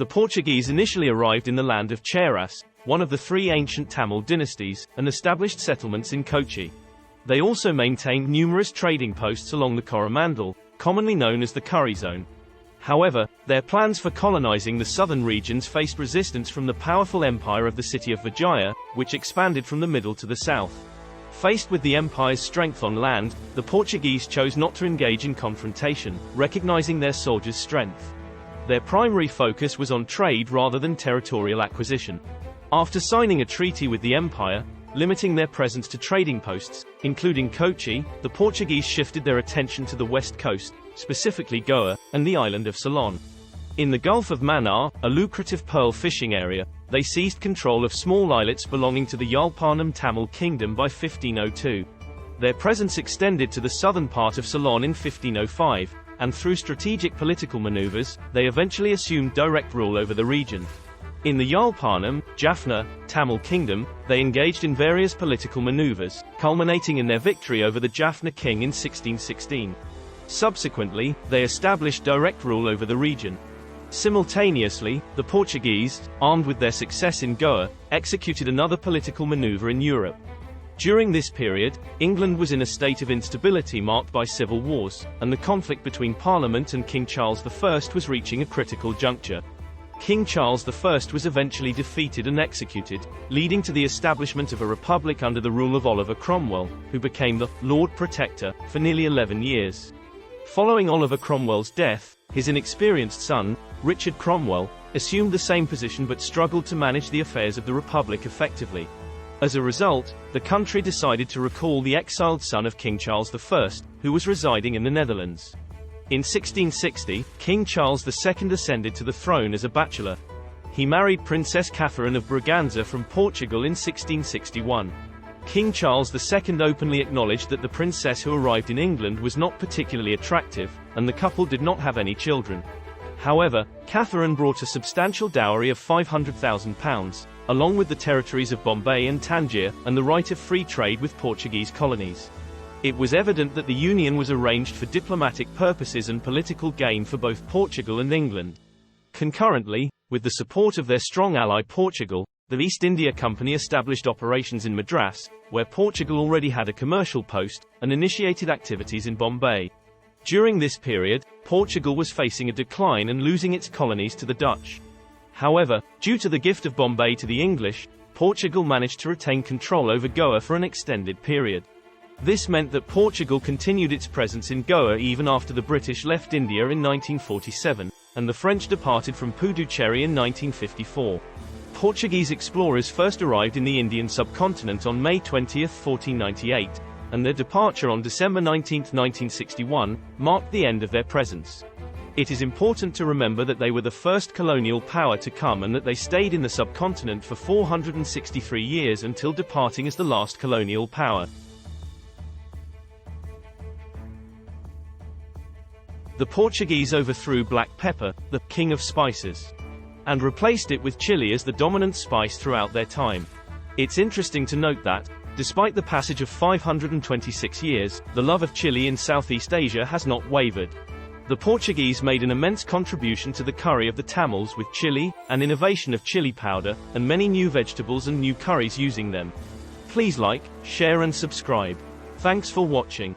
The Portuguese initially arrived in the land of Cheras, one of the three ancient Tamil dynasties, and established settlements in Kochi. They also maintained numerous trading posts along the Coromandel, commonly known as the Curry Zone. However, their plans for colonizing the southern regions faced resistance from the powerful empire of the City of Vijaya, which expanded from the middle to the south. Faced with the empire's strength on land, the Portuguese chose not to engage in confrontation, recognizing their soldiers' strength. Their primary focus was on trade rather than territorial acquisition. After signing a treaty with the empire, limiting their presence to trading posts, including Kochi, the Portuguese shifted their attention to the west coast, specifically Goa, and the island of Ceylon. In the Gulf of Mannar, a lucrative pearl fishing area, they seized control of small islets belonging to the Yarlpaanam Tamil kingdom by 1502. Their presence extended to the southern part of Ceylon in 1505, and through strategic political maneuvers, they eventually assumed direct rule over the region. In the Yarlpaanam, Jaffna, Tamil kingdom, they engaged in various political maneuvers, culminating in their victory over the Jaffna king in 1616. Subsequently, they established direct rule over the region. Simultaneously, the Portuguese, armed with their success in Goa, executed another political maneuver in Europe. During this period, England was in a state of instability marked by civil wars, and the conflict between Parliament and King Charles I was reaching a critical juncture. King Charles I was eventually defeated and executed, leading to the establishment of a republic under the rule of Oliver Cromwell, who became the Lord Protector for nearly 11 years. Following Oliver Cromwell's death, his inexperienced son, Richard Cromwell, assumed the same position but struggled to manage the affairs of the Republic effectively. As a result, the country decided to recall the exiled son of King Charles I, who was residing in the Netherlands. In 1660, King Charles II ascended to the throne as a bachelor. He married Princess Catherine of Braganza from Portugal in 1661. King Charles II openly acknowledged that the princess who arrived in England was not particularly attractive, and the couple did not have any children. However, Catherine brought a substantial dowry of £500,000, along with the territories of Bombay and Tangier, and the right of free trade with Portuguese colonies. It was evident that the union was arranged for diplomatic purposes and political gain for both Portugal and England. Concurrently, with the support of their strong ally Portugal, the East India Company established operations in Madras, where Portugal already had a commercial post, and initiated activities in Bombay. During this period, Portugal was facing a decline and losing its colonies to the Dutch. However, due to the gift of Bombay to the English, Portugal managed to retain control over Goa for an extended period. This meant that Portugal continued its presence in Goa even after the British left India in 1947, and the French departed from Puducherry in 1954. Portuguese explorers first arrived in the Indian subcontinent on May 20, 1498, and their departure on December 19, 1961, marked the end of their presence. It is important to remember that they were the first colonial power to come and that they stayed in the subcontinent for 463 years until departing as the last colonial power. The Portuguese overthrew black pepper, the king of spices, and replaced it with chili as the dominant spice throughout their time. It's interesting to note that, despite the passage of 526 years, the love of chili in Southeast Asia has not wavered. The Portuguese made an immense contribution to the curry of the Tamils with chili, an innovation of chili powder, and many new vegetables and new curries using them. Please like, share and subscribe. Thanks for watching.